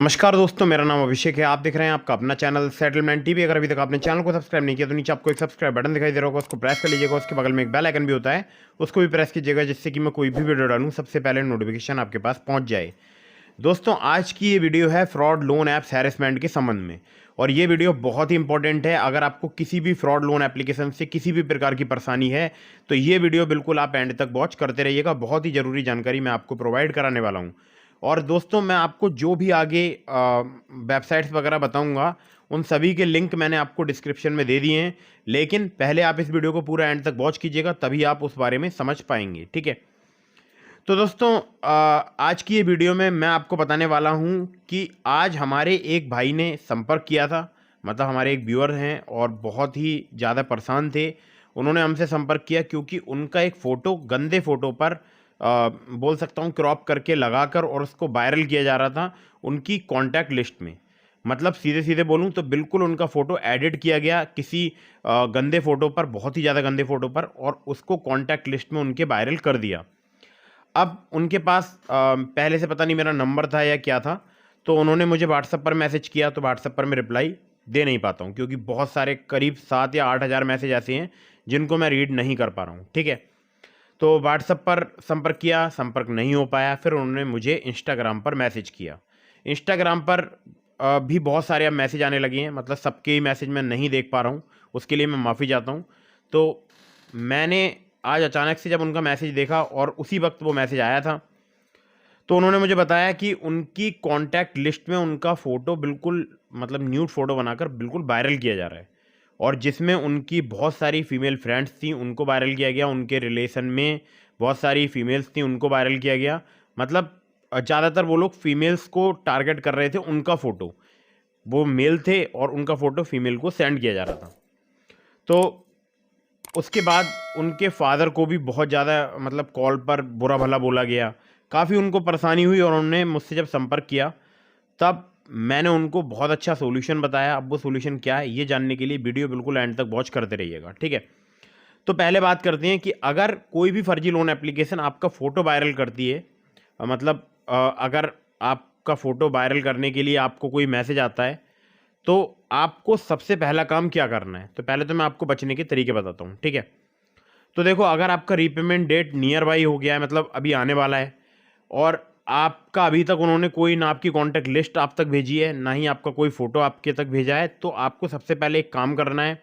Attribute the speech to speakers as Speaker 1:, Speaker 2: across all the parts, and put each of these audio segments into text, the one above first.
Speaker 1: नमस्कार दोस्तों, मेरा नाम अभिषेक है। आप देख रहे हैं आपका अपना चैनल सेटलमेंट टीवी। अगर अभी तक आपने चैनल को सब्सक्राइब नहीं किया तो नीचे आपको एक सब्सक्राइब बटन दिखाई दे रहा होगा, उसको प्रेस कर लीजिएगा। उसके बगल में एक बेल आइकन भी होता है, उसको भी प्रेस कीजिएगा, जिससे कि मैं कोई भी वीडियो डालूं सबसे पहले नोटिफिकेशन आपके पास पहुंच जाए। दोस्तों, आज की ये वीडियो है फ्रॉड लोन ऐप्स हैरेसमेंट के संबंध में, और ये वीडियो बहुत ही इंपॉर्टेंट है। अगर आपको किसी भी फ्रॉड लोन एप्लीकेशन से किसी भी प्रकार की परेशानी है तो ये वीडियो बिल्कुल आप एंड तक वॉच करते रहिएगा। बहुत ही ज़रूरी जानकारी मैं आपको प्रोवाइड कराने वाला हूँ। और दोस्तों, मैं आपको जो भी आगे वेबसाइट्स वगैरह बताऊंगा उन सभी के लिंक मैंने आपको डिस्क्रिप्शन में दे दिए हैं, लेकिन पहले आप इस वीडियो को पूरा एंड तक वॉच कीजिएगा, तभी आप उस बारे में समझ पाएंगे। ठीक है, तो दोस्तों आज की ये वीडियो में मैं आपको बताने वाला हूँ कि आज हमारे एक भाई ने संपर्क किया था। मतलब हमारे एक व्यूअर हैं और बहुत ही ज़्यादा परेशान थे। उन्होंने हमसे संपर्क किया क्योंकि उनका एक फ़ोटो गंदे फ़ोटो पर बोल सकता हूँ क्रॉप करके लगाकर और उसको वायरल किया जा रहा था उनकी कॉन्टैक्ट लिस्ट में। मतलब सीधे सीधे बोलूँ तो बिल्कुल उनका फ़ोटो एडिट किया गया किसी गंदे फ़ोटो पर, बहुत ही ज़्यादा गंदे फ़ोटो पर, और उसको कॉन्टैक्ट लिस्ट में उनके वायरल कर दिया। अब उनके पास पहले से पता नहीं मेरा नंबर था या क्या था, तो उन्होंने मुझे व्हाट्सएप पर मैसेज किया। तो व्हाट्सएप पर मैं रिप्लाई दे नहीं पाता हूँ क्योंकि बहुत सारे करीब 7 या 8 हज़ार मैसेज ऐसे हैं जिनको मैं रीड नहीं कर पा रहा हूँ। ठीक है, तो व्हाट्सएप पर संपर्क किया, संपर्क नहीं हो पाया। फिर उन्होंने मुझे इंस्टाग्राम पर मैसेज किया। इंस्टाग्राम पर भी बहुत सारे अब मैसेज आने लगे हैं, मतलब सबके ही मैसेज मैं नहीं देख पा रहा हूँ, उसके लिए मैं माफ़ी चाहता हूँ। तो मैंने आज अचानक से जब उनका मैसेज देखा और उसी वक्त वो मैसेज आया था, तो उन्होंने मुझे बताया कि उनकी कॉन्टैक्ट लिस्ट में उनका फ़ोटो बिल्कुल, मतलब न्यूड फ़ोटो बनाकर बिल्कुल वायरल किया जा रहा है, और जिसमें उनकी बहुत सारी फ़ीमेल फ्रेंड्स थी उनको वायरल किया गया। उनके रिलेशन में बहुत सारी फ़ीमेल्स थी उनको वायरल किया गया। मतलब ज़्यादातर वो लोग फ़ीमेल्स को टारगेट कर रहे थे। उनका फ़ोटो, वो मेल थे और उनका फ़ोटो फ़ीमेल को सेंड किया जा रहा था। तो उसके बाद उनके फादर को भी बहुत ज़्यादा, मतलब कॉल पर बुरा भला बोला गया। काफ़ी उनको परेशानी हुई और उन्होंने मुझसे जब संपर्क किया तब मैंने उनको बहुत अच्छा सॉल्यूशन बताया। अब वो सॉल्यूशन क्या है ये जानने के लिए वीडियो बिल्कुल एंड तक वॉच करते रहिएगा। ठीक है, तो पहले बात करते हैं कि अगर कोई भी फर्जी लोन एप्लीकेशन आपका फ़ोटो वायरल करती है, मतलब अगर आपका फ़ोटो वायरल करने के लिए आपको कोई मैसेज आता है, तो आपको सबसे पहला काम क्या करना है। तो पहले तो मैं आपको बचने के तरीके बताता हूँ। ठीक है, तो देखो, अगर आपका रीपेमेंट डेट नियर बाई हो गया है, मतलब अभी आने वाला है, और आपका अभी तक उन्होंने कोई ना आपकी कॉन्टैक्ट लिस्ट आप तक भेजी है, ना ही आपका कोई फ़ोटो आपके तक भेजा है, तो आपको सबसे पहले एक काम करना है।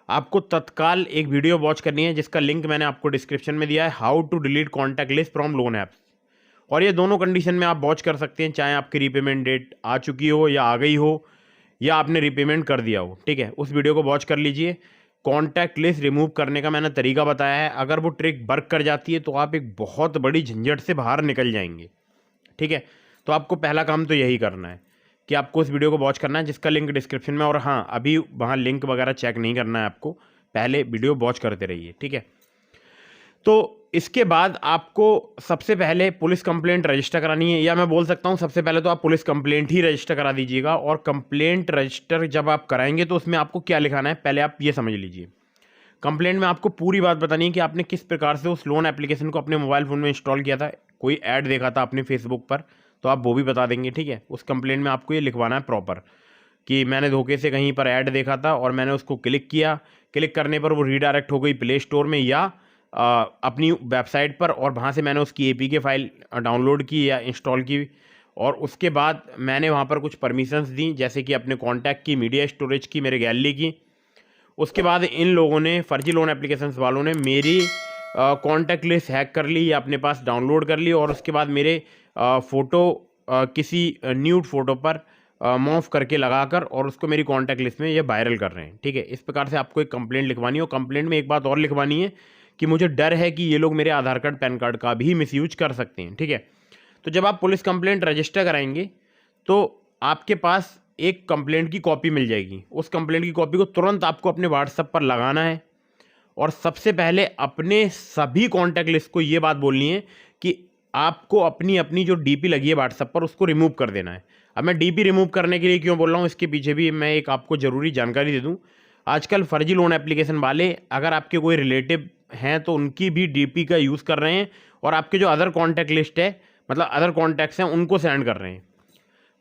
Speaker 1: आपको तत्काल एक वीडियो वॉच करनी है जिसका लिंक मैंने आपको डिस्क्रिप्शन में दिया है, how to delete contact list from loan apps. और ये दोनों कंडीशन में आप वॉच कर सकते हैं, चाहे आपकी रीपेमेंट डेट आ चुकी हो या आ गई हो, या आपने रीपेमेंट कर दिया हो। ठीक है, उस वीडियो को वॉच कर लीजिए। कॉन्टैक्ट लिस्ट रिमूव करने का मैंने तरीका बताया है। अगर वो ट्रिक वर्क कर जाती है तो आप एक बहुत बड़ी झंझट से बाहर निकल जाएंगे। ठीक है, तो आपको पहला काम तो यही करना है कि आपको उस वीडियो को वॉच करना है जिसका लिंक डिस्क्रिप्शन में। और हाँ, अभी वहाँ लिंक वगैरह चेक नहीं करना है आपको, पहले वीडियो वॉच करते रहिए। ठीक है, तो इसके बाद आपको सबसे पहले पुलिस कंप्लेंट रजिस्टर करानी है, या मैं बोल सकता हूँ सबसे पहले तो आप पुलिस कंप्लेंट ही रजिस्टर करा दीजिएगा। और कंप्लेंट रजिस्टर जब आप कराएंगे तो उसमें आपको क्या लिखाना है पहले आप ये समझ लीजिए। कंप्लेंट में आपको पूरी बात बतानी है कि आपने किस प्रकार से उस लोन एप्लीकेशन को अपने मोबाइल फ़ोन में इंस्टॉल किया था। कोई ऐड देखा था अपने फेसबुक पर तो आप वो भी बता देंगे। ठीक है, उस कंप्लेंट में आपको ये लिखवाना है प्रॉपर कि मैंने धोखे से कहीं पर ऐड देखा था और मैंने उसको क्लिक किया, क्लिक करने पर वो रीडायरेक्ट हो गई प्ले स्टोर में या अपनी वेबसाइट पर, और वहाँ से मैंने उसकी एपीके फाइल डाउनलोड की या इंस्टॉल की। और उसके बाद मैंने वहाँ पर कुछ परमिशंस दी, जैसे कि अपने कॉन्टैक्ट की, मीडिया स्टोरेज की, मेरे गैलरी की। उसके बाद इन लोगों ने, फर्जी लोन एप्लीकेशंस वालों ने, मेरी कॉन्टैक्ट लिस्ट हैक कर ली या अपने पास डाउनलोड कर ली, और उसके बाद मेरे फ़ोटो किसी न्यूड फ़ोटो पर मॉर्फ करके लगाकर और उसको मेरी कॉन्टैक्ट लिस्ट में ये वायरल कर रहे हैं। ठीक है, इस प्रकार से आपको एक कंप्लेंट लिखवानी है। और कंप्लेंट में एक बात और लिखवानी है कि मुझे डर है कि ये लोग मेरे आधार कार्ड, पैन कार्ड का भी मिसयूज कर सकते हैं। ठीक है, तो जब आप पुलिस कंप्लेंट रजिस्टर कराएंगे तो आपके पास एक कंप्लेंट की कॉपी मिल जाएगी। उस कंप्लेंट की कॉपी को तुरंत आपको अपने व्हाट्सएप पर लगाना है, और सबसे पहले अपने सभी कॉन्टैक्ट लिस्ट को ये बात बोलनी है कि आपको अपनी अपनी जो डीपी लगी है व्हाट्सएप पर उसको रिमूव कर देना है। अब मैं डीपी रिमूव करने के लिए क्यों बोल रहा हूँ, इसके पीछे भी मैं एक आपको ज़रूरी जानकारी दे दूँ। आजकल फर्जी लोन एप्लीकेशन वाले, अगर आपके कोई रिलेटिव हैं तो उनकी भी डीपी का यूज़ कर रहे हैं, और आपके जो अदर कॉन्टैक्ट लिस्ट है, मतलब अदर कॉन्टैक्ट्स हैं, उनको सेंड कर रहे हैं।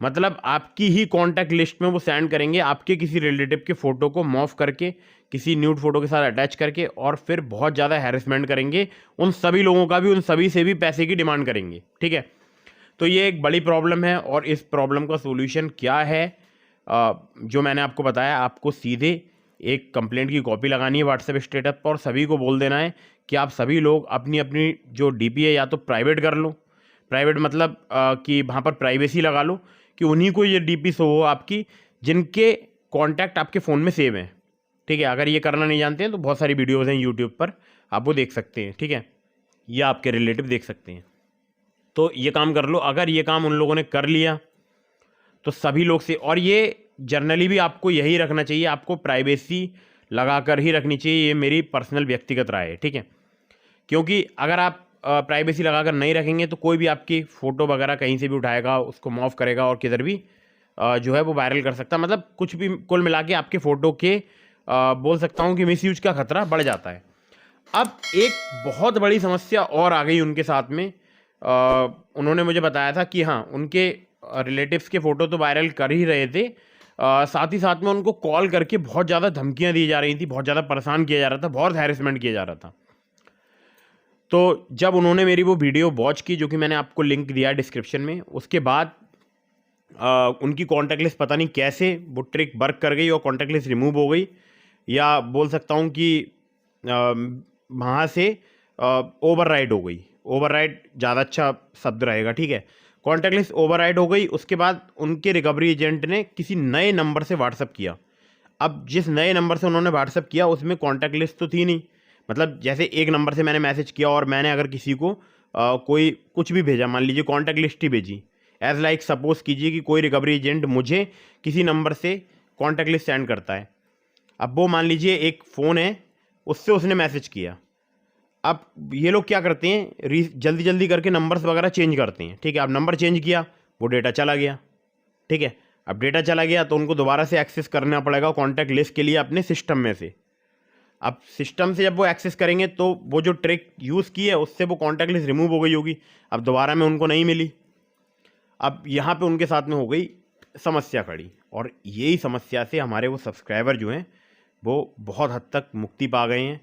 Speaker 1: मतलब आपकी ही कॉन्टैक्ट लिस्ट में वो सेंड करेंगे, आपके किसी रिलेटिव के फ़ोटो को मॉर्फ करके किसी न्यूड फोटो के साथ अटैच करके, और फिर बहुत ज़्यादा हैरेसमेंट करेंगे उन सभी लोगों का भी, उन सभी से भी पैसे की डिमांड करेंगे। ठीक है, तो ये एक बड़ी प्रॉब्लम है। और इस प्रॉब्लम का सोल्यूशन क्या है, जो मैंने आपको बताया, आपको सीधे एक कंप्लेंट की कॉपी लगानी है व्हाट्सएप स्टेटस पर और सभी को बोल देना है कि आप सभी लोग अपनी अपनी जो डीपी है या तो प्राइवेट कर लो। प्राइवेट मतलब कि वहाँ पर प्राइवेसी लगा लो कि उन्हीं को ये डीपी शो हो आपकी जिनके कॉन्टैक्ट आपके फ़ोन में सेव हैं। ठीक है, अगर ये करना नहीं जानते हैं तो बहुत सारी वीडियोज़ हैं यूट्यूब पर, आप वो देख सकते हैं। ठीक है, या आपके रिलेटिव देख सकते हैं। तो ये काम कर लो। अगर ये काम उन लोगों ने कर लिया तो सभी लोग से, और ये जनरली भी आपको यही रखना चाहिए, आपको प्राइवेसी लगाकर ही रखनी चाहिए। ये मेरी पर्सनल व्यक्तिगत राय है। ठीक है, क्योंकि अगर आप प्राइवेसी लगाकर नहीं रखेंगे तो कोई भी आपकी फ़ोटो वगैरह कहीं से भी उठाएगा, उसको मॉर्फ करेगा और किधर भी जो है वो वायरल कर सकता है। मतलब कुछ भी कुल मिला के आपके फ़ोटो के बोल सकता हूँ कि मिसयूज का खतरा बढ़ जाता है। अब एक बहुत बड़ी समस्या और आ गई उनके साथ में। उन्होंने मुझे बताया था कि हाँ, उनके रिलेटिव्स के फ़ोटो तो वायरल कर ही रहे थे, साथ ही साथ में उनको कॉल करके बहुत ज़्यादा धमकियाँ दी जा रही थी, बहुत ज़्यादा परेशान किया जा रहा था, बहुत हैरेसमेंट किया जा रहा था। तो जब उन्होंने मेरी वो वीडियो वॉच की, जो कि मैंने आपको लिंक दिया है डिस्क्रिप्शन में, उसके बाद उनकी कॉन्टैक्ट लिस्ट पता नहीं कैसे वो ट्रिक वर्क कर गई और कॉन्टैक्ट लिस्ट रिमूव हो गई, या बोल सकता हूँ कि वहाँ से ओवरराइड हो गई। ओवरराइड ज़्यादा अच्छा शब्द रहेगा। ठीक है, कॉन्टैक्ट लिस्ट ओवरराइड हो गई। उसके बाद उनके रिकवरी एजेंट ने किसी नए नंबर से व्हाट्सअप किया। अब जिस नए नंबर से उन्होंने व्हाट्सअप किया उसमें कॉन्टैक्ट लिस्ट तो थी नहीं। मतलब जैसे एक नंबर से मैंने मैसेज किया और मैंने अगर किसी को कोई कुछ भी भेजा, मान लीजिए कॉन्टैक्ट लिस्ट ही भेजी, एज लाइक सपोज कीजिए कि कोई रिकवरी एजेंट मुझे किसी नंबर से कॉन्टैक्ट लिस्ट सेंड करता है। अब वो मान लीजिए एक फ़ोन है, उससे उसने मैसेज किया। अब ये लोग क्या करते हैं, जल्दी जल्दी करके नंबर्स वगैरह चेंज करते हैं। ठीक है, अब नंबर चेंज किया, वो डेटा चला गया। ठीक है, अब डेटा चला गया तो उनको दोबारा से एक्सेस करना पड़ेगा कॉन्टैक्ट लिस्ट के लिए अपने सिस्टम में से। अब सिस्टम से जब वो एक्सेस करेंगे तो वो जो ट्रिक यूज़ की है उससे वो कॉन्टैक्ट लिस्ट रिमूव हो गई होगी, अब दोबारा में उनको नहीं मिली। अब यहाँ पे उनके साथ में हो गई समस्या खड़ी, और यही समस्या से हमारे वो सब्सक्राइबर जो हैं वो बहुत हद तक मुक्ति पा गए हैं।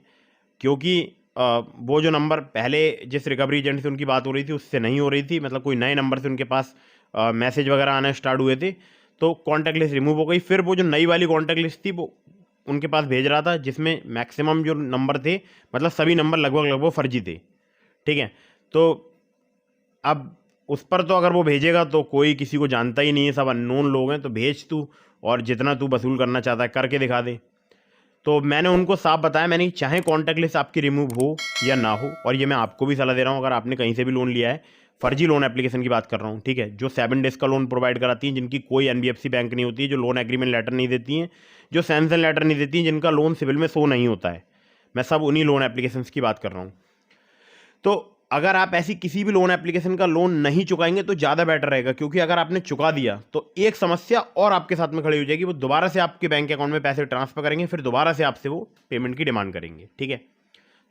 Speaker 1: क्योंकि वो जो नंबर पहले जिस रिकवरी एजेंट से उनकी बात हो रही थी उससे नहीं हो रही थी, मतलब कोई नए नंबर से उनके पास मैसेज वगैरह आना स्टार्ट हुए थे, तो कॉन्टैक्ट लिस्ट रिमूव हो गई। फिर वो जो नई वाली कॉन्टैक्ट लिस्ट थी वो उनके पास भेज रहा था, जिसमें मैक्सिमम जो नंबर थे, मतलब सभी नंबर लगभग फर्जी थे। ठीक है, तो अब उस पर तो अगर वो भेजेगा तो कोई किसी को जानता ही नहीं है, सब अननोन लोग हैं, तो भेज तू और जितना तू वसूल करना चाहता है करके दिखा दे। तो मैंने उनको साफ बताया, मैंने चाहे कॉन्टैक्ट लिस्ट आपकी रिमूव हो या ना हो, और ये मैं आपको भी सलाह दे रहा हूँ, अगर आपने कहीं से भी लोन लिया है, फर्जी लोन एप्लीकेशन की बात कर रहा हूँ। ठीक है, जो 7 डेज़ का लोन प्रोवाइड कराती हैं, जिनकी कोई एनबीएफसी बैंक नहीं होती है, जो लोन एग्रीमेंट लेटर नहीं देती हैं, जो सैंक्शन लेटर नहीं देती हैं, जिनका लोन सिविल में शो नहीं होता है, मैं सब उन्हीं लोन एप्लीकेशंस की बात कर रहा हूँ। तो अगर आप ऐसी किसी भी लोन एप्लीकेशन का लोन नहीं चुकाएंगे तो ज़्यादा बेटर रहेगा, क्योंकि अगर आपने चुका दिया तो एक समस्या और आपके साथ में खड़ी हो जाएगी, वो दोबारा से आपके बैंक अकाउंट में पैसे ट्रांसफर करेंगे, फिर दोबारा से आपसे वो पेमेंट की डिमांड करेंगे। ठीक है,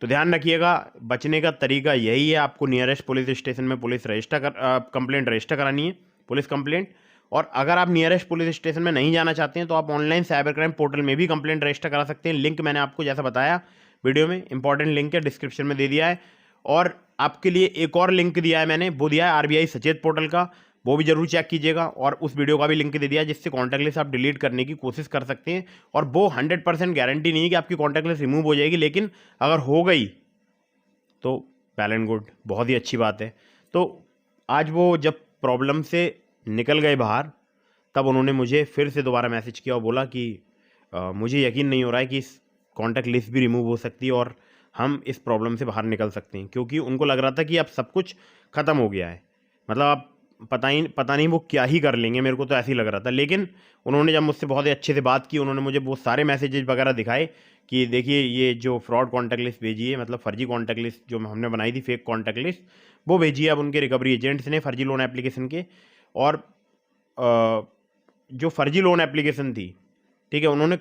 Speaker 1: तो ध्यान रखिएगा, बचने का तरीका यही है, आपको नियरेस्ट पुलिस स्टेशन में कंप्लेंट रजिस्टर करानी है, पुलिस कंप्लेंट। और अगर आप नियरेस्ट पुलिस स्टेशन में नहीं जाना चाहते हैं तो आप ऑनलाइन साइबर क्राइम पोर्टल में भी कंप्लेंट रजिस्टर करा सकते हैं। लिंक मैंने आपको जैसा बताया वीडियो में, इंपॉर्टेंट लिंक है, डिस्क्रिप्शन में दे दिया है। और आपके लिए एक और लिंक दिया है मैंने, वो दिया है आरबीआई सचेत पोर्टल का, वो भी जरूर चेक कीजिएगा। और उस वीडियो का भी लिंक दे दिया है, जिससे कॉन्टैक्ट लिस्ट आप डिलीट करने की कोशिश कर सकते हैं। और वो 100% गारंटी नहीं है कि आपकी कॉन्टैक्ट लिस्ट रिमूव हो जाएगी, लेकिन अगर हो गई तो वेल एंड गुड, बहुत ही अच्छी बात है। तो आज वो जब प्रॉब्लम से निकल गए बाहर, तब उन्होंने मुझे फिर से दोबारा मैसेज किया और बोला कि मुझे यकीन नहीं हो रहा है कि इस कॉन्टैक्ट लिस्ट भी रिमूव हो सकती है और हम इस प्रॉब्लम से बाहर निकल सकते हैं। क्योंकि उनको लग रहा था कि अब सब कुछ ख़त्म हो गया है, मतलब अब पता नहीं वो क्या ही कर लेंगे, मेरे को तो ऐसे ही लग रहा था। लेकिन उन्होंने जब मुझसे बहुत ही अच्छे से बात की, उन्होंने मुझे वो सारे मैसेजेज वगैरह दिखाए कि देखिए ये जो फ्रॉड कॉन्टैक्ट लिस्ट भेजी है, मतलब फर्जी कॉन्टैक्ट लिस्ट जो हमने बनाई थी, फेक कॉन्टैक्ट लिस्ट, वो भेजी है अब उनके रिकवरी एजेंट्स ने फर्जी लोन एप्लीकेशन के। और जो फर्जी लोन एप्लीकेशन थी, ठीक है, उन्होंने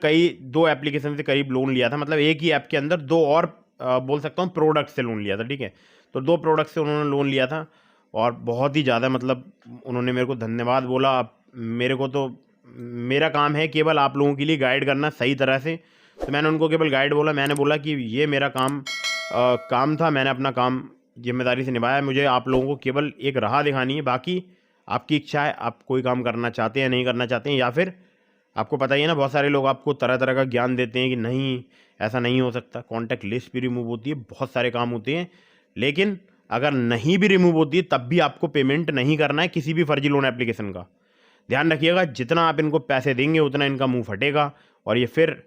Speaker 1: 2 एप्लीकेशन से करीब लोन लिया था, मतलब एक ही ऐप के अंदर 2 और बोल सकता हूँ प्रोडक्ट से लोन लिया था। ठीक है, तो 2 प्रोडक्ट से उन्होंने लोन लिया था और बहुत ही ज़्यादा, मतलब उन्होंने मेरे को धन्यवाद बोला। अब मेरे को तो मेरा काम है केवल आप लोगों के लिए गाइड करना सही तरह से। तो मैंने उनको केवल गाइड बोला, मैंने बोला कि ये मेरा काम था, मैंने अपना काम जिम्मेदारी से निभाया। मुझे आप लोगों को केवल एक राह दिखानी है, बाकी आपकी इच्छा है, आप कोई काम करना चाहते हैं नहीं करना चाहते हैं, या फिर आपको पता ही है ना, बहुत सारे लोग आपको तरह तरह का ज्ञान देते हैं कि नहीं ऐसा नहीं हो सकता, कॉन्टैक्ट लिस्ट भी रिमूव होती है, बहुत सारे काम होते हैं। लेकिन अगर नहीं भी रिमूव होती है तब भी आपको पेमेंट नहीं करना है किसी भी फर्जी लोन एप्लीकेशन का। ध्यान रखिएगा, जितना आप इनको पैसे देंगे उतना इनका मुंह फटेगा। और ये फिर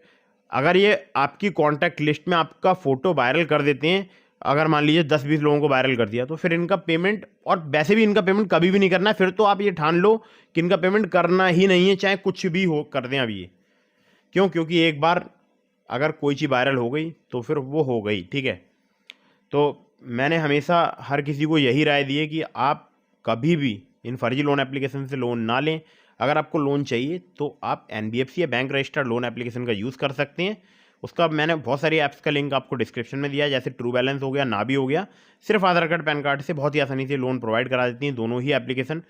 Speaker 1: अगर ये आपकी कॉन्टैक्ट लिस्ट में आपका फ़ोटो वायरल कर देते हैं, अगर मान लीजिए 10-20 लोगों को वायरल कर दिया, तो फिर इनका पेमेंट, और वैसे भी इनका पेमेंट कभी भी नहीं करना है। फिर तो आप ये ठान लो कि इनका पेमेंट करना ही नहीं है, चाहे कुछ भी हो कर दें अभी ये। क्यों? क्योंकि एक बार अगर कोई चीज़ वायरल हो गई तो फिर वो हो गई, ठीक है। तो मैंने हमेशा हर किसी को यही राय दी है कि आप कभी भी इन फर्जी लोन एप्लीकेशन से लोन ना लें। अगर आपको लोन चाहिए तो आप एनबीएफसी या बैंक रजिस्टर्ड लोन एप्लीकेशन का यूज़ कर सकते हैं। उसका मैंने बहुत सारी ऐप्स का लिंक आपको डिस्क्रिप्शन में दिया है, जैसे ट्रू बैलेंस हो गया, नाभी हो गया। सिर्फ आधार कार्ड पैन कार्ड से बहुत ही आसानी से लोन प्रोवाइड करा देती हैं दोनों ही एप्लीकेशन।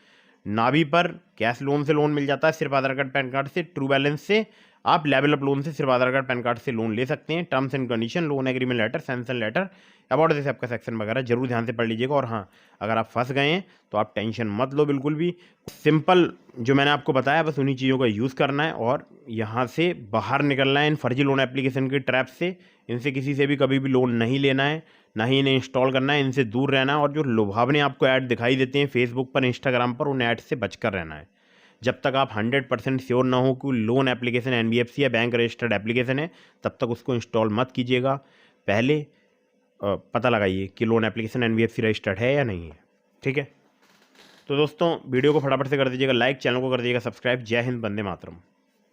Speaker 1: नाभी पर कैश लोन से लोन मिल जाता है सिर्फ आधार कार्ड पैन कार्ड से। ट्रू बैलेंस से आप लेवल अप लोन से सिर्फ आधार कार्ड पैन कार्ड से लोन ले सकते हैं। Terms and condition, loan agreement letter, sanction letter, about this app का सेक्शन वगैरह जरूर ध्यान से पढ़ लीजिएगा। और हाँ, अगर आप फंस गए हैं तो आप टेंशन मत लो बिल्कुल भी। सिंपल जो मैंने आपको बताया बस उन्हीं चीज़ों का यूज़ करना है और यहाँ से बाहर निकलना है इन फर्जी लोन एप्लीकेशन के ट्रैप से। इनसे किसी से भी कभी भी लोन नहीं लेना है, ना ही इन्हें इंस्टॉल करना है, इनसे दूर रहना है। और जो लुभावने आपको ऐड दिखाई देते हैं फेसबुक पर, इंस्टाग्राम पर, उन ऐड से बचकर रहना है। जब तक आप 100% श्योर ना हो कि लोन एप्लीकेशन एनबीएफसी या बैंक रजिस्टर्ड एप्लीकेशन है, तब तक उसको इंस्टॉल मत कीजिएगा। पहले पता लगाइए कि लोन एप्लीकेशन एनबीएफसी रजिस्टर्ड है या नहीं है, ठीक है। तो दोस्तों वीडियो को फटाफट से कर दीजिएगा लाइक, चैनल को कर दीजिएगा सब्सक्राइब। जय हिंद, वंदे मातरम।